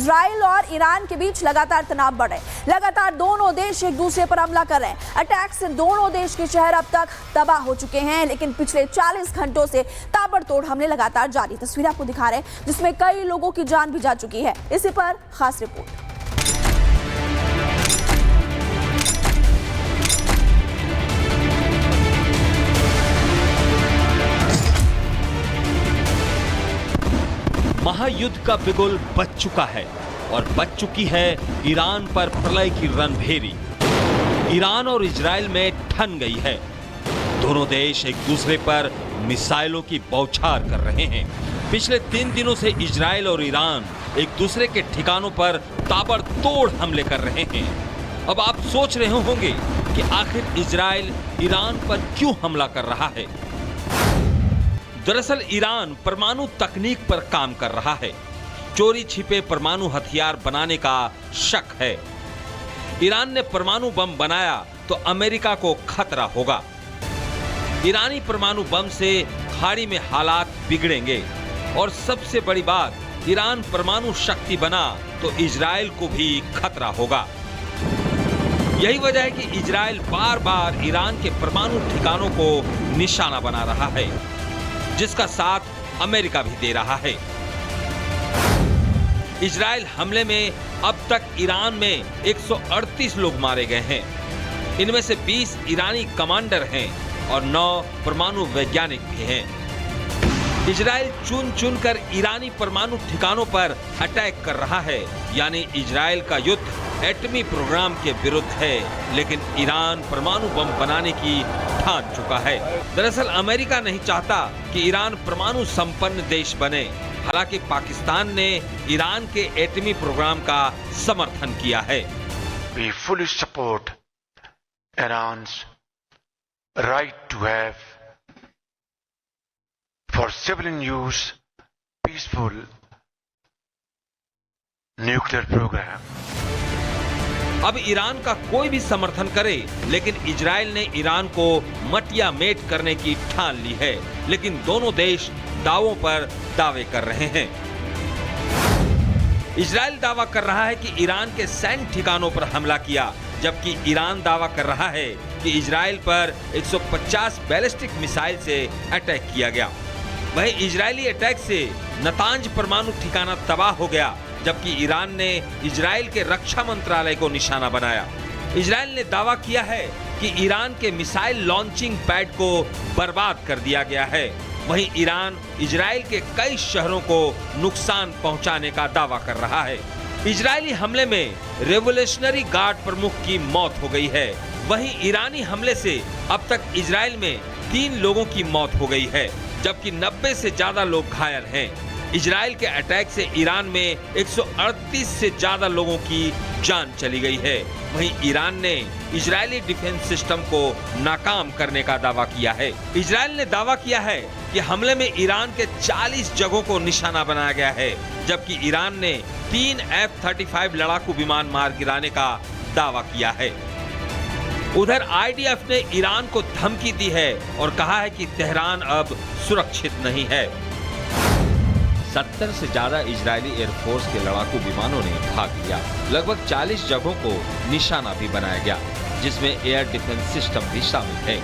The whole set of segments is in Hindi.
इजराइल और ईरान के बीच लगातार तनाव बढ़ रहे हैं। लगातार दोनों देश एक दूसरे पर हमला कर रहे हैं। अटैक से दोनों देश के शहर अब तक तबाह हो चुके हैं, लेकिन पिछले 40 घंटों से ताबड़तोड़ हमले लगातार जारी। तस्वीर आपको दिखा रहे हैं जिसमें कई लोगों की जान भी जा चुकी है। इसी पर खास रिपोर्ट। महायुद्ध का बिगुल बज चुका है और बज चुकी है ईरान पर प्रलय की रणभेरी। ईरान और इजराइल में ठन गई है। दोनों देश एक दूसरे पर मिसाइलों की बौछार कर रहे हैं। पिछले 3 दिनों से इजराइल और ईरान एक दूसरे के ठिकानों पर ताबड़तोड़ हमले कर रहे हैं। अब आप सोच रहे होंगे कि आखिर इजराइल ईरान पर क्यों हमला कर रहा है। दरअसल ईरान परमाणु तकनीक पर काम कर रहा है। चोरी छिपे परमाणु हथियार बनाने का शक है। ईरान ने परमाणु बम बनाया तो अमेरिका को खतरा होगा। ईरानी परमाणु बम से खाड़ी में हालात बिगड़ेंगे और सबसे बड़ी बात, ईरान परमाणु शक्ति बना तो इजराइल को भी खतरा होगा। यही वजह है कि इजराइल बार बार ईरान के परमाणु ठिकानों को निशाना बना रहा है, जिसका साथ अमेरिका भी दे रहा है। इजराइल हमले में अब तक ईरान में 138 लोग मारे गए हैं। इनमें से 20 ईरानी कमांडर हैं और 9 परमाणु वैज्ञानिक भी हैं। इजराइल चुन चुनकर ईरानी परमाणु ठिकानों पर अटैक कर रहा है, यानी इजराइल का युद्ध एटमी प्रोग्राम के विरुद्ध है, लेकिन ईरान परमाणु बम बनाने की ठान चुका है। दरअसल अमेरिका नहीं चाहता कि ईरान परमाणु संपन्न देश बने। हालांकि पाकिस्तान ने ईरान के एटमी प्रोग्राम का समर्थन किया है। We fully support Iran's right to have for civilian use peaceful nuclear program. अब ईरान का कोई भी समर्थन करे, लेकिन इजराइल ने ईरान को मटिया मेट करने की ठान ली है। लेकिन दोनों देश दावों पर दावे कर रहे हैं। इजराइल दावा कर रहा है कि ईरान के सैन्य ठिकानों पर हमला किया, जबकि ईरान दावा कर रहा है कि इजराइल पर 150 बैलिस्टिक मिसाइल से अटैक किया गया। वहीं इजरायली अटैक से नतांज परमाणु ठिकाना तबाह हो गया, जबकि ईरान ने इजराइल के रक्षा मंत्रालय को निशाना बनाया। इजराइल ने दावा किया है कि ईरान के मिसाइल लॉन्चिंग पैड को बर्बाद कर दिया गया है। वहीं ईरान इजराइल के कई शहरों को नुकसान पहुंचाने का दावा कर रहा है। इजरायली हमले में रेवोल्यूशनरी गार्ड प्रमुख की मौत हो गई है। वहीं ईरानी हमले से अब तक इजराइल में 3 लोगों की मौत हो गई है, जबकि 90 से ज्यादा लोग घायल हैं। इजराइल के अटैक से ईरान में 138 से ज्यादा लोगों की जान चली गई है। वहीं ईरान ने इजरायली डिफेंस सिस्टम को नाकाम करने का दावा किया है। इजराइल ने दावा किया है कि हमले में ईरान के 40 जगहों को निशाना बनाया गया है, जबकि ईरान ने 3 F-35 लड़ाकू विमान मार गिराने का दावा किया है। उधर IDF ने ईरान को धमकी दी है और कहा है कि तेहरान अब सुरक्षित नहीं है। 70 से ज्यादा इजरायली एयरफोर्स के लड़ाकू विमानों ने भाग लिया। लगभग 40 जगहों को निशाना भी बनाया गया, जिसमें एयर डिफेंस सिस्टम भी शामिल है।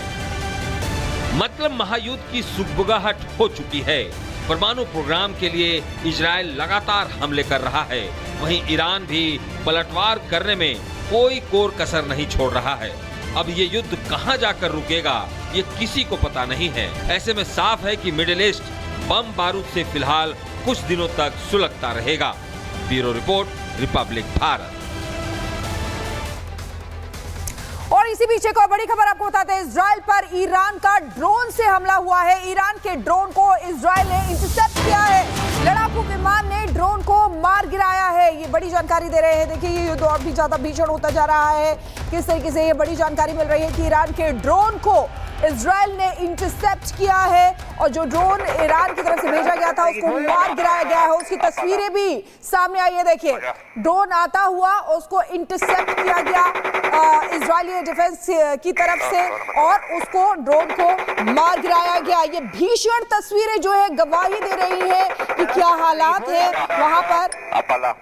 मतलब महायुद्ध की सुगबुगाहट हो चुकी है। परमाणु प्रोग्राम के लिए इजराइल लगातार हमले कर रहा है। वहीं ईरान भी पलटवार करने में कोई कोर कसर नहीं छोड़ रहा है। अब ये युद्ध कहां जाकर रुकेगा, ये किसी को पता नहीं है। ऐसे में साफ है कि मिडिल ईस्ट बम बारूद से फिलहाल कुछ दिनों तक सुलगता रहेगा। Bureau report, Republic Bharat. और इसी बीच एक और बड़ी खबर आपको बताते हैं। इजराइल पर ईरान का ड्रोन से हमला हुआ है। ईरान के ड्रोन को इजराइल ने इंटरसेप्ट किया है। लड़ाकू विमान ने ड्रोन को मार गिराया है। ये बड़ी जानकारी दे रहे हैं। देखिए, ये युद्ध और भी ज्यादा भीषण होता जा रहा है। किस तरीके से ये बड़ी जानकारी मिल रही है कि ईरान के ड्रोन को इजराइल ने इंटरसेप्ट किया है और जो ड्रोन ईरान की तरफ से भेजा गया था उसको मार गिराया गया है। उसकी तस्वीरें भी सामने आई है। देखिए, ड्रोन आता हुआ उसको इंटरसेप्ट किया गया इजरायली डिफेंस की तरफ से और उसको ड्रोन को मार गिराया गया। ये भीषण तस्वीरें जो है गवाही दे रही है कि क्या हालात है वहां पर।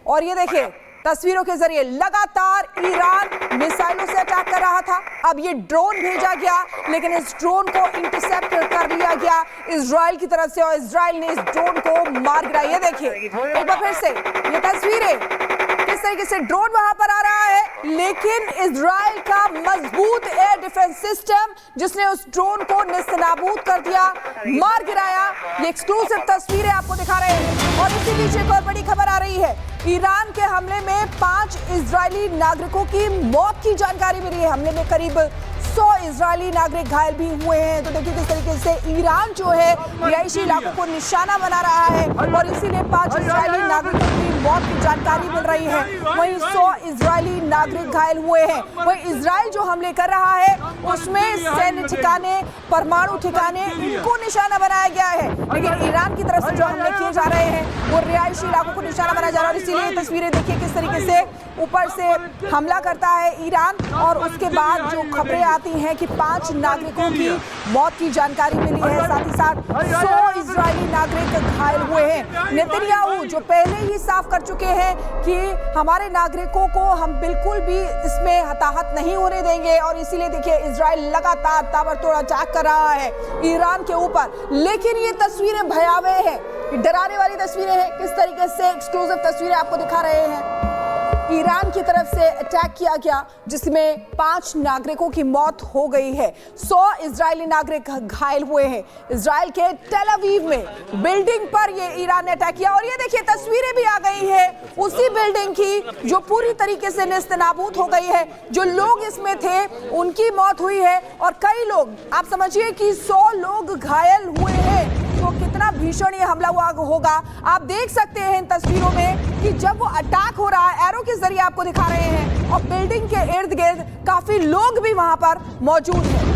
और ये देखिए तस्वीरों के जरिए लगातार ईरान मिसाइलों से अटैक कर रहा था। अब ये ड्रोन भेजा गया, लेकिन इस ड्रोन को इंटरसेप्ट कर लिया गया इजराइल की तरफ से और इजराइल ने इस ड्रोन को मार गिराया। ये देखिए एक बार फिर से ये तस्वीरें, किस तरीके से ड्रोन वहां पर आ रहा है, लेकिन इजराइल का मजबूत एयर डिफेंस सिस्टम जिसने उस ड्रोन को नेस्तनाबूद कर दिया, मार गिराया। ये एक्सक्लूसिव तस्वीरें आपको दिखा रहे हैं। और इसी बीच एक और बड़ी खबर आ रही है, ईरान के हमले में 5 इजरायली नागरिकों की मौत की जानकारी मिली है। हमले में करीब 100 इजरायली नागरिक घायल भी हुए हैं। तो देखिए किस तरीके से ईरान जो है रिहायशी इलाकों को निशाना बना रहा है और इसीलिए 5 इजरायली नागरिकों की मौत की जानकारी मिल रही है। वहीं 100 इजरायली नागरिक घायल हुए हैं। वहीं इजराइल जो हमले कर रहा है उसमें सैन्य ठिकाने, परमाणु ठिकाने, इनको निशाना बनाया गया है। लेकिन ईरान की तरफ से जो हमले किए जा रहे हैं वो रिहायशी इलाकों को निशाना बनाया जा रहा है। इसीलिए तस्वीरें देखिए किस तरीके से ऊपर से हमला करता है ईरान और उसके बाद जो खबरें आती हैं कि 5 नागरिकों की मौत की जानकारी मिली है, साथ ही साथ 100 इजरायली नागरिक घायल हुए हैं। नेतन्याहू जो पहले ही साफ कर चुके हैं कि हमारे नागरिकों को हम बिल्कुल भी इसमें हताहत नहीं होने देंगे और इसीलिए देखिए इजराइल लगातार ताबड़तोड़ अटैक कर रहा है ईरान के ऊपर। लेकिन ये तस्वीरें भयावह है, डराने वाली तस्वीरें हैं। किस तरीके से एक्सक्लूसिव तस्वीरें आपको दिखा रहे हैं। ईरान की तरफ से अटैक किया गया जिसमें 5 नागरिकों की मौत हो गई है, 100 इजरायली नागरिक घायल हुए हैं। इजराइल के टेल अवीव में बिल्डिंग पर ये ईरान ने अटैक किया और ये देखिए तस्वीरें भी आ गई है उसी बिल्डिंग की जो पूरी तरीके से नेस्तनाबूद हो गई है। जो लोग इसमें थे उनकी मौत हुई है और कई लोग, आप समझिए कि 100 लोग घायल हुए हैं। तो कितना भीषण ये हमला हुआ होगा। आप देख सकते हैं इन तस्वीरों में कि जब वो अटैक हो रहा है, एरो के जरिए आपको दिखा रहे हैं और बिल्डिंग के इर्द गिर्द काफी लोग भी वहां पर मौजूद हैं।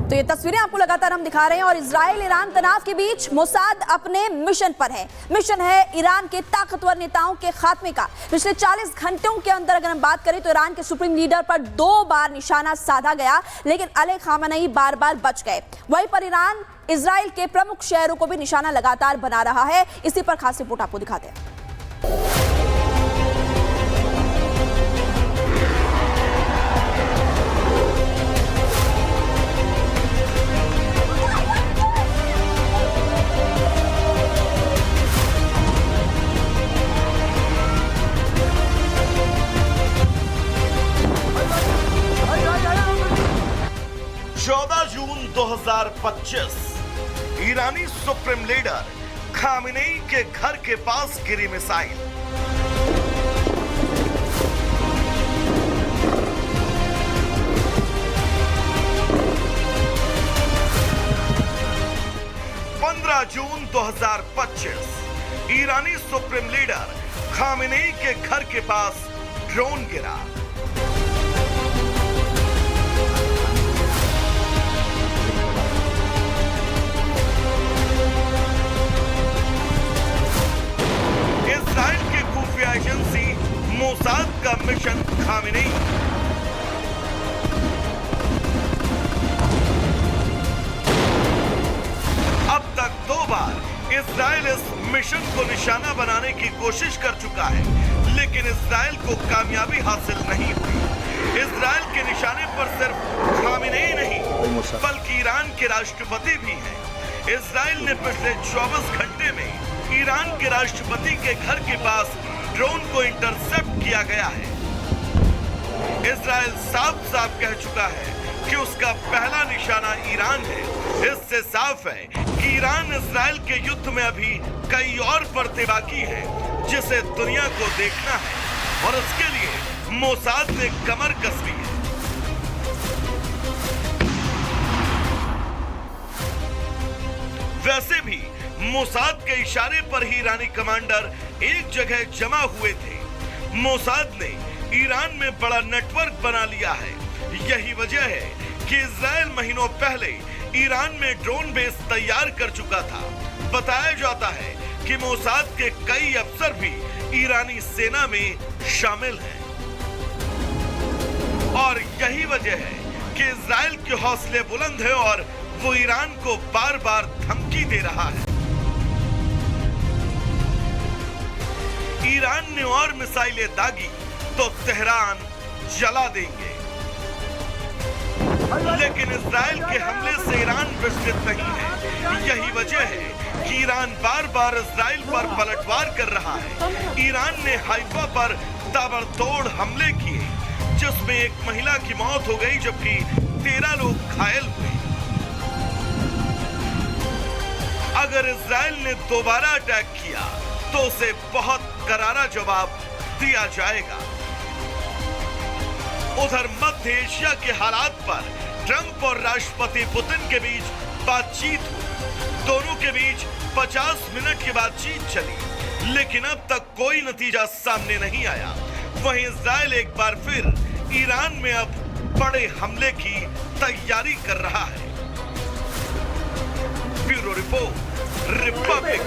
तो ये तस्वीरें आपको लगातार हम दिखा रहे हैं और इजराइल ईरान तनाव के बीच मोसाद अपने मिशन पर है। मिशन है ईरान के ताकतवर नेताओं के खात्मे का। पिछले 40 घंटों के अंदर अगर हम बात करें तो ईरान के सुप्रीम लीडर पर 2 बार निशाना साधा गया, लेकिन अली खामेनेई बार-बार बच गए। वहीं पर ईरान इजराइल के प्रमुख शहरों को भी निशाना लगातार बना रहा है। इसी पर खास रिपोर्ट आपको दिखाते हैं। जून 2025 ईरानी सुप्रीम लीडर खामेनेई के घर के पास गिरी मिसाइल। जून 2025 ईरानी सुप्रीम लीडर खामेनेई के घर के पास ड्रोन गिरा। इजराइल की खुफिया एजेंसी मोसाद का मिशन खामेनेई। अब तक 2 बार इजराइल इस मिशन को निशाना बनाने की कोशिश कर चुका है, लेकिन इजराइल को कामयाबी हासिल नहीं हुई। इजराइल के निशाने पर सिर्फ खामेनेई नहीं बल्कि ईरान के राष्ट्रपति भी हैं। इजराइल ने पिछले 24 घंटे में ईरान के राष्ट्रपति के घर के पास ड्रोन को इंटरसेप्ट किया गया है। इजराइल साफ साफ कह चुका है कि उसका पहला निशाना ईरान है। इससे साफ है कि ईरान इजराइल के युद्ध में अभी कई और परतें बाकी हैं, जिसे दुनिया को देखना है और उसके लिए मोसाद ने कमर कस ली है। वैसे भी मोसाद के इशारे पर ही ईरानी कमांडर एक जगह जमा हुए थे। मोसाद ने ईरान में बड़ा नेटवर्क बना लिया है। यही वजह है कि इजराइल महीनों पहले ईरान में ड्रोन बेस तैयार कर चुका था। बताया जाता है कि मोसाद के कई अफसर भी ईरानी सेना में शामिल हैं और यही वजह है कि इजराइल के हौसले बुलंद है और वो ईरान को बार बार धमकी दे रहा है। ईरान ने और मिसाइलें दागी तो तेहरान जला देंगे। लेकिन इजराइल के हमले से ईरान विचलित नहीं है। यही वजह है कि ईरान बार बार इजराइल पर पलटवार कर रहा है। ईरान ने हाइफा पर ताबड़तोड़ हमले किए, जिसमें एक महिला की मौत हो गई जबकि 13 लोग घायल हुए। अगर इजराइल ने दोबारा अटैक किया तो उसे बहुत करारा जवाब दिया जाएगा। उधर मध्य एशिया के हालात पर ट्रंप और राष्ट्रपति पुतिन के बीच बातचीत हुई। दोनों के बीच 50 मिनट की बातचीत चली, लेकिन अब तक कोई नतीजा सामने नहीं आया। वहीं इजराइल एक बार फिर ईरान में अब बड़े हमले की तैयारी कर रहा है। Bureau report, Republic.